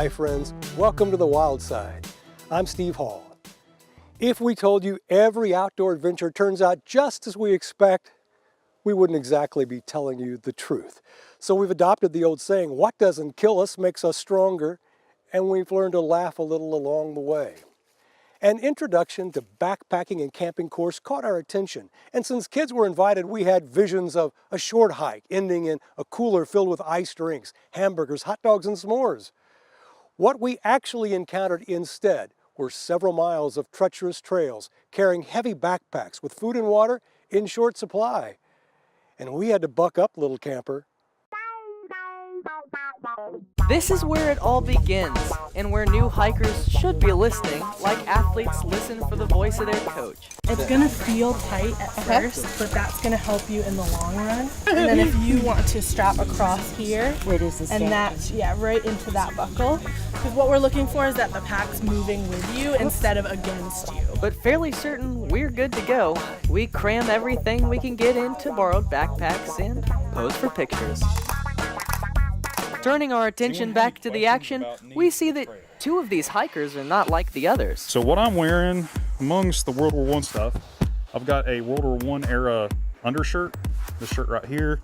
Hi friends, welcome to the Wild Side. I'm Steve Hall. If we told you every outdoor adventure turns out just as we expect, we wouldn't exactly be telling you the truth. So we've adopted the old saying, what doesn't kill us makes us stronger, and we've learned to laugh a little along the way. An introduction to backpacking and camping course caught our attention, and since kids were invited, we had visions of a short hike ending in a cooler filled with iced drinks, hamburgers, hot dogs, and s'mores. What we actually encountered instead were several miles of treacherous trails carrying heavy backpacks with food and water in short supply. And we had to buck up, little camper. This is where it all begins, and where new hikers should be listening, like athletes listen for the voice of their coach. It's gonna feel tight at first, but that's gonna help you in the long run. And then if you want to strap across here, and that's, right into that buckle. Because what we're looking for is that the pack's moving with you instead of against you. But fairly certain we're good to go. We cram everything we can get into borrowed backpacks and pose for pictures. Turning our attention back to the action, we see that two of these hikers are not like the others. So what I'm wearing, amongst the World War I stuff, I've got a World War I era undershirt, this shirt right here.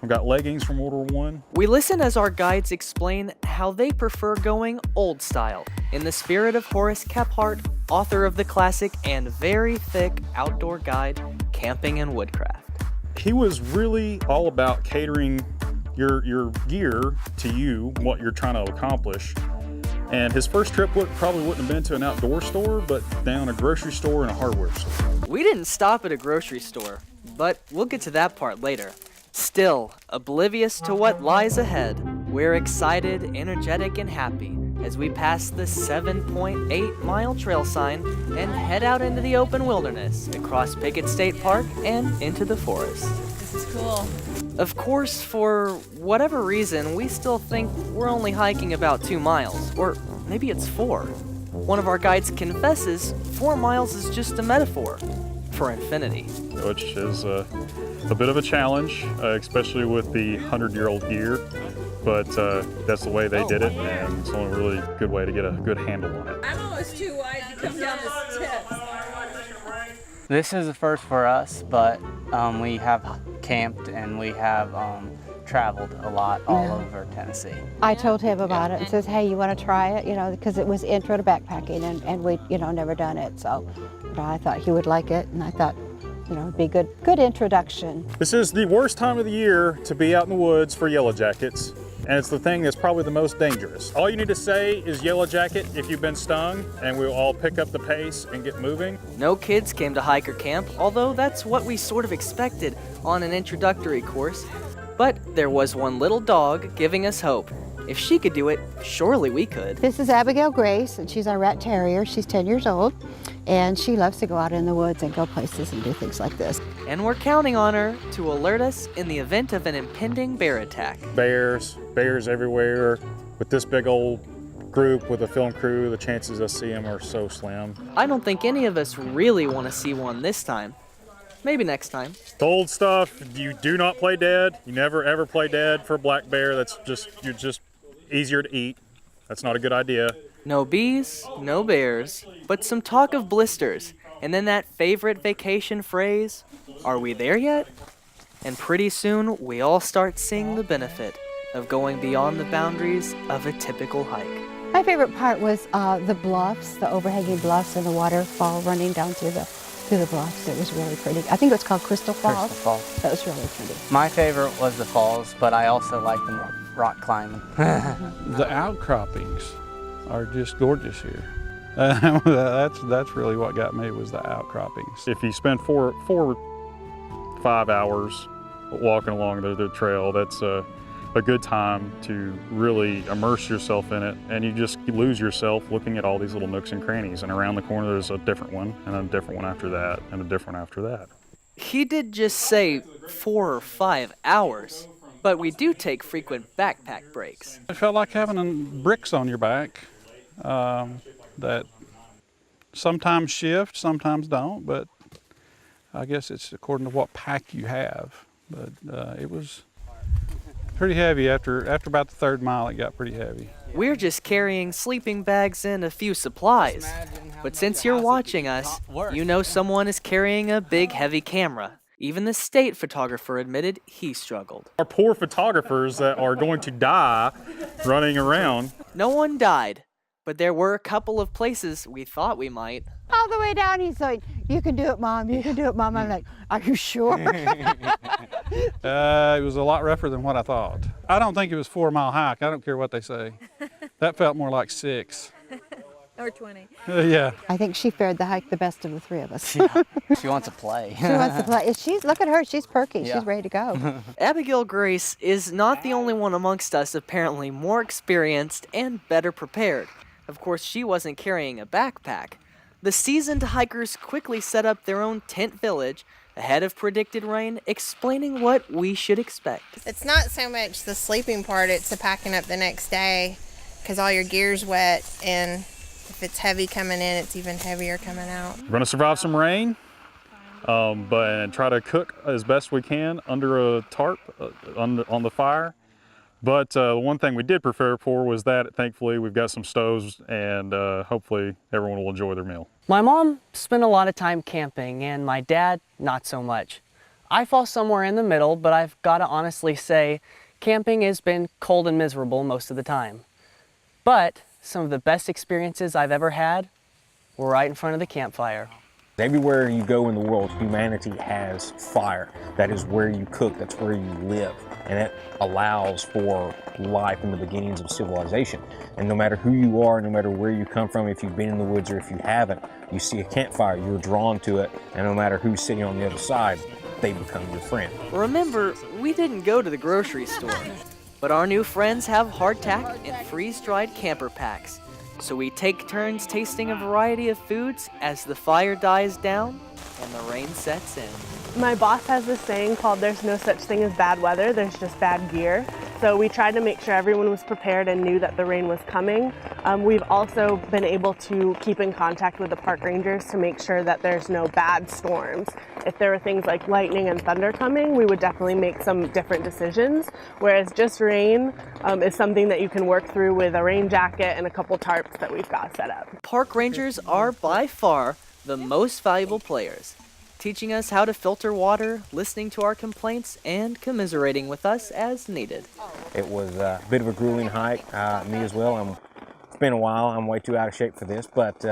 I've got leggings from World War I. We listen as our guides explain how they prefer going old style, in the spirit of Horace Kephart, author of the classic and very thick outdoor guide, Camping and Woodcraft. He was really all about catering your gear to you, what you're trying to accomplish. And his first trip probably wouldn't have been to an outdoor store, but down a grocery store and a hardware store. We didn't stop at a grocery store, but we'll get to that part later. Still, oblivious to what lies ahead, we're excited, energetic, and happy as we pass the 7.8-mile trail sign and head out into the open wilderness, across Pickett State Park and into the forest. This is cool. Of course, for whatever reason, we still think we're only hiking about 2 miles, or maybe it's 4. One of our guides confesses 4 miles is just a metaphor for infinity. Which is a bit of a challenge, especially with the 100-year-old gear, but that's the way they did it, and it's the only really good way to get a good handle on it. I'm almost too wide to come down this tip. This is the first for us, but we have camped and we have traveled a lot all over Tennessee. I told him about it and says, hey, you want to try it? Because it was intro to backpacking and we, never done it. So I thought he would like it, and I thought, it'd be good introduction. This is the worst time of the year to be out in the woods for yellow jackets. And it's the thing that's probably the most dangerous. All you need to say is yellow jacket if you've been stung, and we'll all pick up the pace and get moving. No kids came to hiker camp, although that's what we sort of expected on an introductory course. But there was one little dog giving us hope. If she could do it, surely we could. This is Abigail Grace, and she's our rat terrier. She's 10 years old, and she loves to go out in the woods and go places and do things like this. And we're counting on her to alert us in the event of an impending bear attack. Bears everywhere. With this big old group with a film crew, the chances of seeing them are so slim. I don't think any of us really want to see one this time. Maybe next time. The old stuff, you do not play dead. You never ever play dead for a black bear. You're just easier to eat. That's not a good idea. No bees, no bears, but some talk of blisters. And then that favorite vacation phrase, are we there yet? And pretty soon, we all start seeing the benefit of going beyond the boundaries of a typical hike. My favorite part was the bluffs, the overhanging bluffs, and the waterfall running down through the bluffs. It was really pretty. I think it was called Crystal Falls. Crystal Falls. That was really pretty. My favorite was the falls, but I also like the rock climbing. The outcroppings are just gorgeous here. That's really what got me, was the outcroppings. If you spend 4 or 5 hours walking along the trail, that's a good time to really immerse yourself in it, and you lose yourself looking at all these little nooks and crannies, and around the corner there's a different one, and a different one after that, and a different one after that. He did just say 4 or 5 hours, but we do take frequent backpack breaks. It felt like having bricks on your back that sometimes shift, sometimes don't, but I guess it's according to what pack you have. But it was pretty heavy. After about the 3rd mile, it got pretty heavy. We're just carrying sleeping bags and a few supplies. But since you're watching us, you know someone is carrying a big heavy camera. Even the state photographer admitted he struggled. Our poor photographers that are going to die running around. No one died, but there were a couple of places we thought we might. All the way down, he's like, "You can do it, Mom. You can do it, Mom." I'm like, "Are you sure?" It was a lot rougher than what I thought. I don't think it was 4-mile hike. I don't care what they say. That felt more like 6. Or 20. Yeah. I think she fared the hike the best of the 3 of us. She wants to play. She wants to play. Look at her. She's perky. Yeah. She's ready to go. Abigail Grace is not the only one amongst us apparently more experienced and better prepared. Of course, she wasn't carrying a backpack. The seasoned hikers quickly set up their own tent village ahead of predicted rain, explaining what we should expect. It's not so much the sleeping part, it's the packing up the next day because all your gear's wet, and if it's heavy coming in, it's even heavier coming out. We're gonna survive some rain, but try to cook as best we can under a tarp on the fire. But the one thing we did prepare for was that thankfully we've got some stoves, and hopefully everyone will enjoy their meal. My mom spent a lot of time camping, and my dad, not so much. I fall somewhere in the middle, but I've got to honestly say, camping has been cold and miserable most of the time. But some of the best experiences I've ever had were right in front of the campfire. Everywhere you go in the world, humanity has fire. That is where you cook, that's where you live. And it allows for life in the beginnings of civilization. And no matter who you are, no matter where you come from, if you've been in the woods or if you haven't, you see a campfire, you're drawn to it, and no matter who's sitting on the other side, they become your friend. Remember, we didn't go to the grocery store, but our new friends have hardtack and freeze-dried camper packs. So we take turns tasting a variety of foods as the fire dies down and the rain sets in. My boss has this saying called "There's no such thing as bad weather, there's just bad gear." So we tried to make sure everyone was prepared and knew that the rain was coming. We've also been able to keep in contact with the park rangers to make sure that there's no bad storms. If there were things like lightning and thunder coming, we would definitely make some different decisions, whereas just rain is something that you can work through with a rain jacket and a couple tarps that we've got set up. Park rangers are by far the most valuable players, teaching us how to filter water, listening to our complaints, and commiserating with us as needed. It was a bit of a grueling hike, me as well. It's been a while, I'm way too out of shape for this, but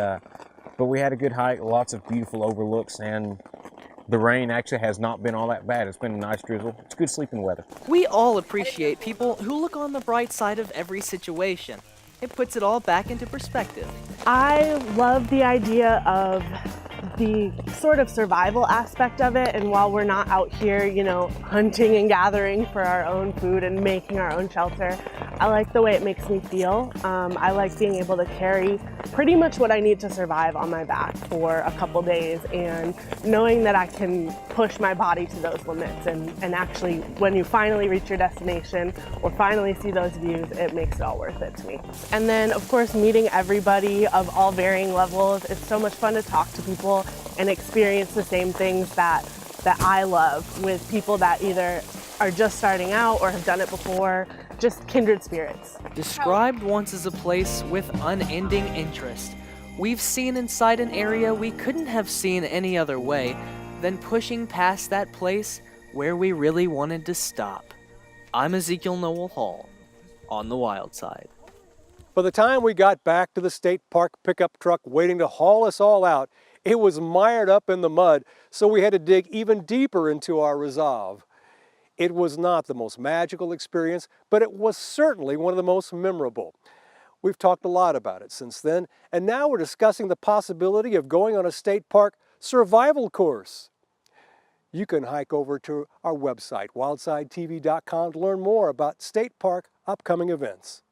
we had a good hike, lots of beautiful overlooks, and the rain actually has not been all that bad. It's been a nice drizzle. It's good sleeping weather. We all appreciate people who look on the bright side of every situation. It puts it all back into perspective. I love the idea of the sort of survival aspect of it, and while we're not out here, hunting and gathering for our own food and making our own shelter, I like the way it makes me feel. I like being able to carry pretty much what I need to survive on my back for a couple days, and knowing that I can push my body to those limits, and actually when you finally reach your destination or finally see those views, it makes it all worth it to me. And then of course meeting everybody of all varying levels. It's so much fun to talk to people and experience the same things that I love with people that either are just starting out or have done it before, just kindred spirits. Described once as a place with unending interest, we've seen inside an area we couldn't have seen any other way than pushing past that place where we really wanted to stop. I'm Ezekiel Noel Hall, on the wild side. By the time we got back to the state park pickup truck waiting to haul us all out, it was mired up in the mud, so we had to dig even deeper into our resolve. It was not the most magical experience, but it was certainly one of the most memorable. We've talked a lot about it since then, and now we're discussing the possibility of going on a state park survival course. You can hike over to our website, wildsidetv.com, to learn more about state park upcoming events.